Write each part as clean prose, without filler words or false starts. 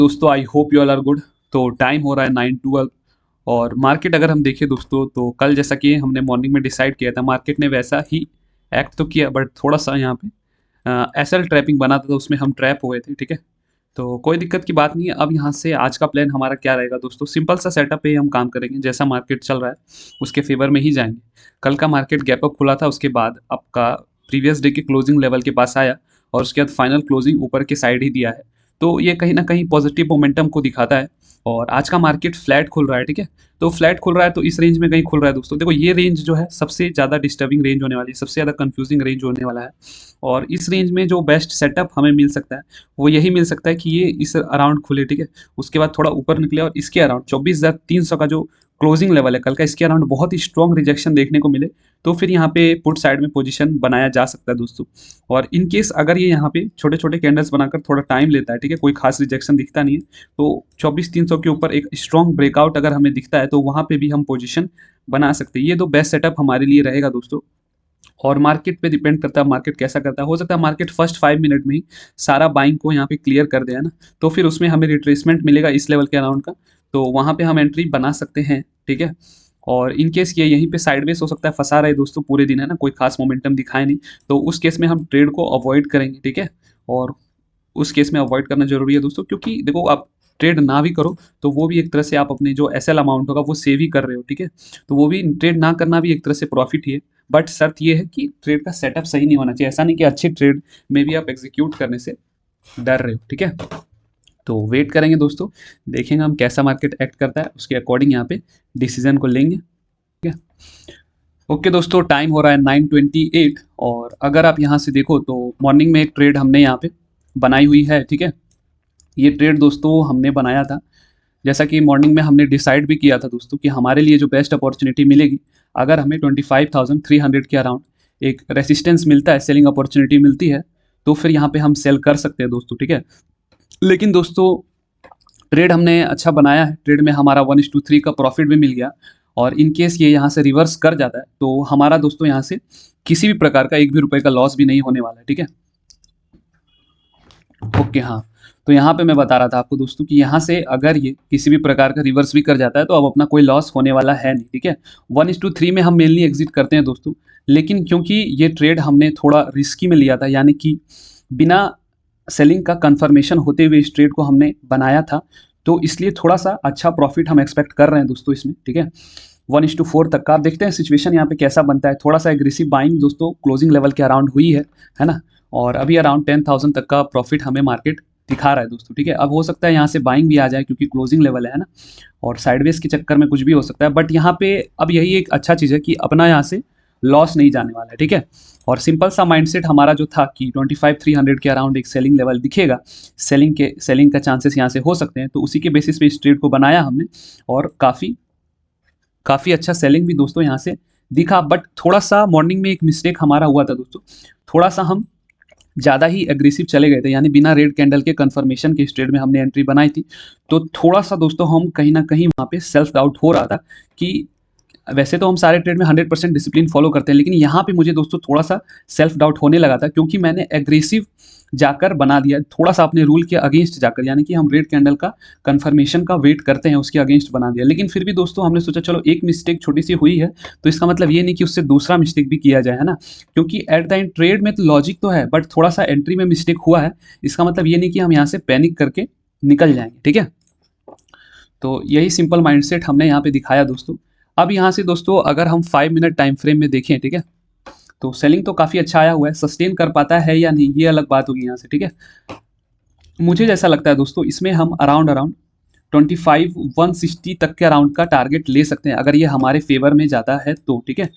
दोस्तों I hope you all are good. तो time हो रहा है 9:12 और मार्केट अगर हम देखें दोस्तों तो कल जैसा कि हमने मॉर्निंग में डिसाइड किया था मार्केट ने वैसा ही एक्ट तो किया, बट थोड़ा सा यहाँ पे एसएल ट्रैपिंग बना था तो उसमें हम ट्रैप हुए थे। ठीक है, तो कोई दिक्कत की बात नहीं है। अब यहाँ से आज का प्लान हमारा क्या रहेगा दोस्तों, सिंपल सा सेटअप पे ही हम काम करेंगे। जैसा मार्केट चल रहा है उसके फेवर में ही जाएंगे। कल का मार्केट गैप अप खुला था, उसके बाद आपका प्रीवियस डे के क्लोजिंग लेवल के पास आया और उसके बाद फाइनल क्लोजिंग ऊपर के साइड ही दिया है। तो ये कहीं ना कहीं पॉजिटिव मोमेंटम को दिखाता है। और आज का मार्केट फ्लैट खुल रहा है। ठीक है, तो फ्लैट खुल रहा है तो इस रेंज में कहीं खुल रहा है दोस्तों। देखो ये रेंज जो है सबसे ज़्यादा डिस्टर्बिंग रेंज होने वाली है, सबसे ज़्यादा कंफ्यूजिंग रेंज होने वाला है। और इस रेंज में जो बेस्ट सेटअप हमें मिल सकता है वो यही मिल सकता है कि ये इस अराउंड खुले। ठीक है, उसके बाद थोड़ा ऊपर निकले और इसके अराउंड 24,300 का जो क्लोजिंग लेवल है कल का, इसके अराउंड बहुत ही स्ट्रॉन्ग रिजेक्शन देखने को मिले तो फिर यहाँ पे पुट साइड में पोजीशन बनाया जा सकता है दोस्तों। और इन केस अगर ये यहाँ पे छोटे छोटे कैंडल्स बनाकर थोड़ा टाइम लेता है, ठीक है, कोई खास रिजेक्शन दिखता नहीं है, तो 24,300 के ऊपर एक स्ट्रॉन्ग ब्रेकआउट अगर हमें दिखता है तो वहाँ पे भी हम पोजीशन बना सकते हैं। ये तो बेस्ट सेटअप हमारे लिए रहेगा दोस्तों। और मार्केट पे डिपेंड करता है मार्केट कैसा करता है। हो सकता है मार्केट फर्स्ट 5 मिनट में ही सारा बाइंग को यहाँ पे क्लियर कर दे, है ना, तो फिर उसमें हमें रिट्रेसमेंट मिलेगा इस लेवल के अराउंड का, तो वहाँ पे हम एंट्री बना सकते हैं। ठीक है, और इन केस ये यहीं पे साइडवेज हो सकता है, फंसा रहे दोस्तों पूरे दिन, है ना, कोई खास मोमेंटम दिखाए नहीं, तो उस केस में हम ट्रेड को अवॉइड करेंगे। ठीक है, और उस केस में अवॉइड करना जरूरी है दोस्तों, क्योंकि देखो आप ट्रेड ना भी करो तो वो भी एक तरह से आप अपने जो एसएल अमाउंट होगा वो सेव ही कर रहे हो। ठीक है, तो वो भी ट्रेड ना करना भी एक तरह से प्रॉफिट ही है। बट शर्त ये है कि ट्रेड का सेटअप सही नहीं होना चाहिए। ऐसा नहीं कि अच्छे ट्रेड में भी आप एग्जीक्यूट करने से डर रहे हो। ठीक है, तो वेट करेंगे दोस्तों, देखेंगे हम कैसा मार्केट एक्ट करता है, उसके अकॉर्डिंग यहाँ पे डिसीजन को लेंगे। ठीक है, ओके दोस्तों, टाइम हो रहा है 9:28 और अगर आप यहाँ से देखो तो मॉर्निंग में एक ट्रेड हमने यहाँ पे बनाई हुई है। ठीक है, ये ट्रेड दोस्तों हमने बनाया था, जैसा कि मॉर्निंग में हमने डिसाइड भी किया था दोस्तों कि हमारे लिए जो बेस्ट अपॉर्चुनिटी मिलेगी अगर हमें 25,300 के अराउंड एक रेसिस्टेंस मिलता है, सेलिंग अपॉर्चुनिटी मिलती है, तो फिर यहाँ पे हम सेल कर सकते हैं दोस्तों। ठीक है, लेकिन दोस्तों ट्रेड हमने अच्छा बनाया है, ट्रेड में हमारा 1:3 का प्रॉफिट भी मिल गया। और इन केस ये यहाँ से रिवर्स कर जाता है तो हमारा दोस्तों यहाँ से किसी भी प्रकार का एक भी रुपए का लॉस भी नहीं होने वाला है। ठीक है, ओके, हाँ, तो यहाँ पे मैं बता रहा था आपको दोस्तों कि यहाँ से अगर ये किसी भी प्रकार का रिवर्स भी कर जाता है तो अब अपना कोई लॉस होने वाला है नहीं। ठीक है, 1:3 में हम मेनली एग्जिट करते हैं दोस्तों, लेकिन क्योंकि ये ट्रेड हमने थोड़ा रिस्की में लिया था, यानी कि बिना सेलिंग का कंफर्मेशन होते हुए इस ट्रेड को हमने बनाया था, तो इसलिए थोड़ा सा अच्छा प्रॉफिट हम एक्सपेक्ट कर रहे हैं दोस्तों इसमें। ठीक है, 1:4 तक का आप देखते हैं सिचुएशन यहाँ पे कैसा बनता है। थोड़ा सा एग्रेसिव बाइंग दोस्तों क्लोजिंग लेवल के अराउंड हुई है ना, और अभी अराउंड 10,000 तक का प्रॉफिट हमें मार्केट दिखा रहा है दोस्तों। ठीक है, अब हो सकता है यहाँ से बाइंग भी आ जाए क्योंकि क्लोजिंग लेवल है ना, और साइडवेज के चक्कर में कुछ भी हो सकता है, बट यहाँ पे अब यही एक अच्छा चीज़ है कि अपना यहाँ से लॉस नहीं जाने वाला है। ठीक है, और सिंपल सा माइंडसेट हमारा जो था कि 25,300 के अराउंड एक सेलिंग लेवल दिखेगा, सेलिंग का चांसेस यहाँ से हो सकते हैं, तो उसी के बेसिस पे इस ट्रेड को बनाया हमने और काफ़ी काफ़ी अच्छा सेलिंग भी दोस्तों यहाँ से दिखा। बट थोड़ा सा मॉर्निंग में एक मिस्टेक हमारा हुआ था दोस्तों, थोड़ा सा हम ज़्यादा ही एग्रेसिव चले गए थे, यानी बिना रेड कैंडल के कंफर्मेशन के इस ट्रेड में हमने एंट्री बनाई थी। तो थोड़ा सा दोस्तों हम कहीं ना कहीं वहाँ पे सेल्फ डाउट हो रहा था कि वैसे तो हम सारे ट्रेड में 100% डिसिप्लिन फॉलो करते हैं, लेकिन यहाँ पे मुझे दोस्तों थोड़ा सा सेल्फ डाउट होने लगा था क्योंकि मैंने एग्रेसिव जाकर बना दिया, थोड़ा सा अपने रूल के अगेंस्ट जाकर, यानी कि हम रेड कैंडल का कंफर्मेशन का वेट करते हैं उसके अगेंस्ट बना दिया। लेकिन फिर भी दोस्तों हमने सोचा चलो एक मिस्टेक छोटी सी हुई है तो इसका मतलब ये नहीं कि उससे दूसरा मिस्टेक भी किया जाए, है ना, क्योंकि एट द एंड ट्रेड में तो लॉजिक तो है, बट थोड़ा सा एंट्री में मिस्टेक हुआ है, इसका मतलब ये नहीं कि हम यहाँ से पैनिक करके निकल जाएंगे। ठीक है, तो यही सिंपल माइंडसेट हमने यहाँ पे दिखाया दोस्तों। अब यहाँ से दोस्तों अगर हम 5 मिनट टाइम फ्रेम में देखें, ठीक है, तो सेलिंग तो काफ़ी अच्छा आया हुआ है, सस्टेन कर पाता है या नहीं ये अलग बात होगी यहाँ से। ठीक है, मुझे जैसा लगता है दोस्तों इसमें हम अराउंड अराउंड 25,160 तक के अराउंड का टारगेट ले सकते हैं अगर ये हमारे फेवर में जाता है तो। ठीक है,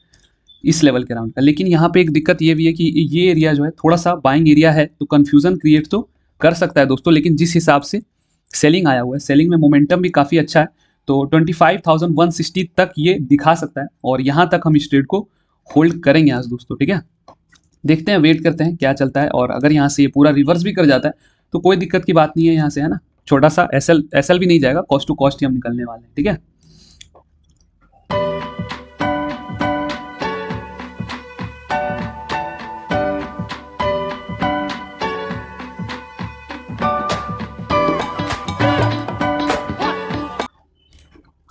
इस लेवल के अराउंड का, लेकिन यहाँ पे एक दिक्कत ये भी है कि ये एरिया जो है थोड़ा सा बाइंग एरिया है, तो कन्फ्यूजन क्रिएट तो कर सकता है दोस्तों, लेकिन जिस हिसाब से सेलिंग आया हुआ है, सेलिंग में मोमेंटम भी काफ़ी अच्छा है, तो 25,160 तक ये दिखा सकता है और यहाँ तक हम इस ट्रेड को होल्ड करेंगे आज दोस्तों। ठीक है, देखते हैं, वेट करते हैं क्या चलता है, और अगर यहाँ से ये पूरा रिवर्स भी कर जाता है तो कोई दिक्कत की बात नहीं है यहाँ से, है ना, छोटा सा एसएल एसएल भी नहीं जाएगा, कॉस्ट टू कॉस्ट ही हम निकलने वाले हैं। ठीक है,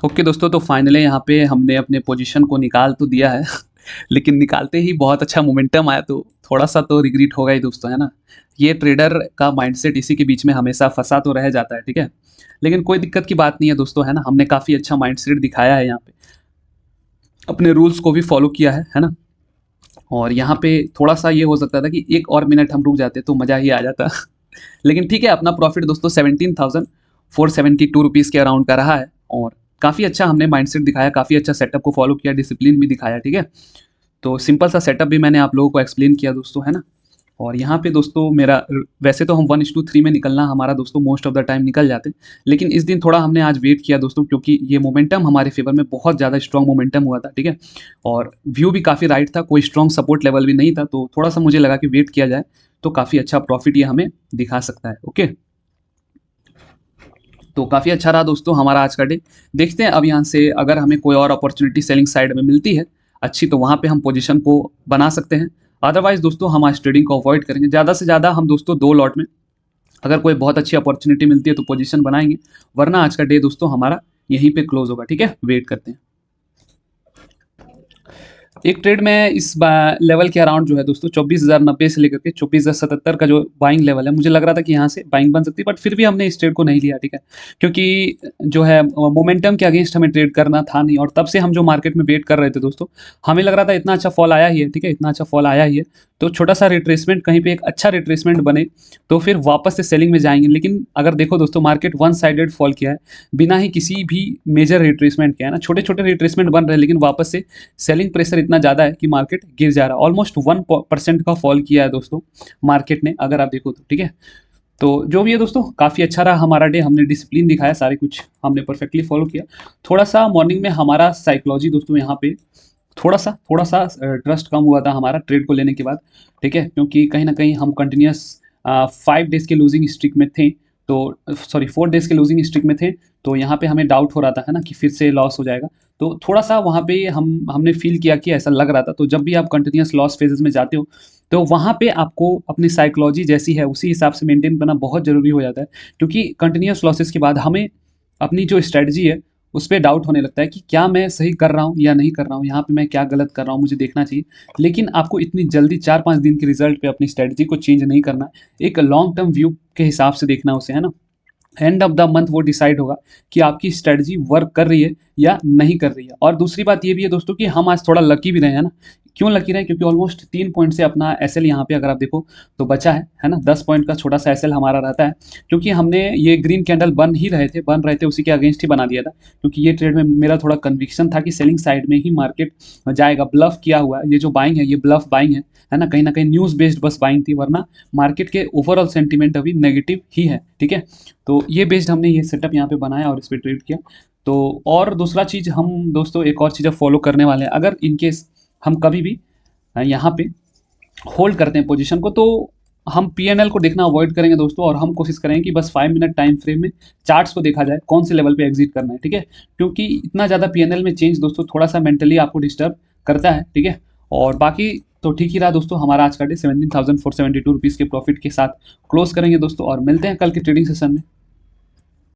ओके दोस्तों, तो फाइनली यहाँ पे हमने अपने पोजीशन को निकाल तो दिया है लेकिन निकालते ही बहुत अच्छा मोमेंटम आया, तो थोड़ा-सा तो रिग्रेट होगा ही दोस्तों, है ना? ये ट्रेडर का माइंडसेट इसी के बीच में हमेशा फँसा तो रह जाता है, ठीक है? लेकिन कोई दिक्कत की बात नहीं है दोस्तों, है ना? हमने काफ़ी अच्छा माइंडसेट दिखाया है यहाँ पे, अपने रूल्स को भी फ़ॉलो किया है ना? और यहाँ पे थोड़ा-सा ये हो सकता था कि 1 और मिनट हम रुक जाते तो मज़ा ही आ जाता। लेकिन ठीक है, अपना प्रॉफ़िट दोस्तों 17,472 रुपीज़ के अराउंड का रहा है और काफ़ी अच्छा हमने माइंडसेट दिखाया, काफ़ी अच्छा सेटअप को फ़ॉलो किया, डिसिप्लिन भी दिखाया, ठीक है? तो सिंपल सा सेटअप भी मैंने आप लोगों को एक्सप्लेन किया दोस्तों, है ना? और यहाँ पे दोस्तों मेरा वैसे तो हम 1:3 में निकलना हमारा दोस्तों मोस्ट ऑफ द टाइम निकल जाते हैं, लेकिन इस दिन थोड़ा हमने आज वेट किया दोस्तों, क्योंकि ये मोमेंटम हमारे फेवर में बहुत ज़्यादा स्ट्रॉन्ग मोमेंटम हुआ था, ठीक है? और व्यू भी काफ़ी राइट था, कोई स्ट्रॉन्ग सपोर्ट लेवल भी नहीं था, तो थोड़ा-सा मुझे लगा कि वेट किया जाए, तो काफ़ी अच्छा प्रॉफिट ये हमें दिखा सकता है, ओके? तो काफ़ी अच्छा रहा दोस्तों हमारा आज का डे। देखते हैं अब यहाँ से अगर हमें कोई और अपॉर्चुनिटी सेलिंग साइड में मिलती है अच्छी, तो वहाँ पे हम पोजीशन को बना सकते हैं। अदरवाइज़ दोस्तों हम आज ट्रेडिंग को अवॉइड करेंगे। ज़्यादा से ज़्यादा हम दोस्तों 2 लॉट में अगर कोई बहुत अच्छी अपॉर्चुनिटी मिलती है तो पोजीशन बनाएँगे, वरना आज का डे दोस्तों हमारा यहीं पे क्लोज़ होगा, ठीक है? वेट करते हैं। एक ट्रेड में इस लेवल के अराउंड जो है दोस्तों 24,090 से लेकर के 24,077 का जो बाइंग लेवल है, मुझे लग रहा था कि यहाँ से बाइंग बन सकती है, बट फिर भी हमने इस ट्रेड को नहीं लिया, ठीक है? क्योंकि जो है मोमेंटम के अगेंस्ट हमें ट्रेड करना था नहीं, और तब से हम जो मार्केट में वेट कर रहे थे दोस्तों, हमें लग रहा था इतना अच्छा फॉल आया ही है, ठीक है? इतना अच्छा फॉल आया ही है, तो छोटा सा रिट्रेसमेंट कहीं पे एक अच्छा रिट्रेसमेंट बने तो फिर वापस से सेलिंग में जाएंगे। लेकिन अगर देखो दोस्तों, मार्केट वन साइडेड फॉल किया है, बिना ही किसी भी मेजर रिट्रेसमेंट किया है ना, छोटे छोटे रिट्रेसमेंट बन रहे हैं, लेकिन वापस से सेलिंग प्रेशर इतना ज़्यादा है कि मार्केट गिर जा रहा है। ऑलमोस्ट 1% का फॉल किया है दोस्तों मार्केट ने, अगर आप देखो तो, ठीक है? तो जो भी है दोस्तों, काफ़ी अच्छा रहा हमारा डे, हमने डिसिप्लिन दिखाया, सारे कुछ हमने परफेक्टली फॉलो किया। थोड़ा सा मॉर्निंग में हमारा साइकोलॉजी दोस्तों यहाँ पे थोड़ा सा ट्रस्ट कम हुआ था हमारा ट्रेड को लेने के बाद, ठीक है? क्योंकि कहीं ना कहीं हम कंटिन्यूस 5 डेज़ के लूजिंग स्ट्रिक में थे, तो सॉरी 4 डेज़ के लूजिंग स्ट्रिक में थे, तो यहाँ पे हमें डाउट हो रहा था, है ना, कि फिर से लॉस हो जाएगा। तो थोड़ा-सा वहाँ पे हमने फ़ील किया कि ऐसा लग रहा था। तो जब भी आप कंटीन्यूअस लॉस फ़ेज़ेज़ में जाते हो, तो वहाँ पे आपको अपनी साइकोलॉजी जैसी है, उसी हिसाब से मेंटेन करना बहुत ज़रूरी हो जाता है। क्योंकि कंटीन्यूअस लॉसेस के बाद हमें अपनी जो स्ट्रैटेजी है, उस पे डाउट होने लगता है कि क्या मैं सही कर रहा हूँ या नहीं कर रहा हूँ? यहाँ पे मैं क्या गलत कर रहा हूँ? मुझे देखना चाहिए। लेकिन आपको इतनी जल्दी 4-5 दिन के रिज़ल्ट पे अपनी स्ट्रैटेजी को चेंज नहीं करना है। एक लॉन्ग टर्म व्यू के हिसाब से देखना है उसे, है ना? एंड ऑफ द मंथ वो डिसाइड होगा कि आपकी स्ट्रेटजी वर्क कर रही है या नहीं कर रही है। और दूसरी बात ये भी है दोस्तों कि हम आज थोड़ा लकी भी रहे हैं ना। क्यों लकी रहे? क्योंकि ऑलमोस्ट 3 पॉइंट से अपना एसएल यहाँ पे अगर आप देखो तो बचा है ना? 10 पॉइंट का छोटा सा एसएल हमारा रहता है, क्योंकि हमने ये ग्रीन कैंडल बन रहे थे उसी के अगेंस्ट ही बना दिया था, क्योंकि ये ट्रेड में मेरा थोड़ा कन्विक्शन था कि सेलिंग साइड में ही मार्केट जाएगा। ब्लफ किया हुआ है, ये जो बाइंग है ये ब्लफ बाइंग है ना? कहीं ना कहीं न्यूज़ बेस्ड बस बाइंग थी, वरना मार्केट के ओवरऑल सेंटीमेंट अभी नेगेटिव ही है, ठीक है? तो ये बेस्ड हमने ये सेटअप यहाँ पे बनाया और इस पे ट्रेड किया। तो और दूसरा चीज़ हम दोस्तों एक और चीज़ अब फॉलो करने वाले हैं, अगर इन केस हम कभी भी यहाँ पे होल्ड करते हैं पोजीशन को, तो हम पीएनएल को देखना अवॉइड करेंगे दोस्तों, और हम कोशिश करेंगे कि बस 5 मिनट टाइम फ्रेम में चार्ट्स को देखा जाए कौन से लेवल पे एग्जिट करना है, ठीक है? क्योंकि इतना ज़्यादा पीएनएल में चेंज दोस्तों थोड़ा सा मेंटली आपको डिस्टर्ब करता है, ठीक है? और बाकी तो ठीक ही रहा दोस्तों हमारा आज का डे। 17,472 रुपीज़ के प्रॉफिट के साथ क्लोज करेंगे दोस्तों, और मिलते हैं कल के ट्रेडिंग सेशन में।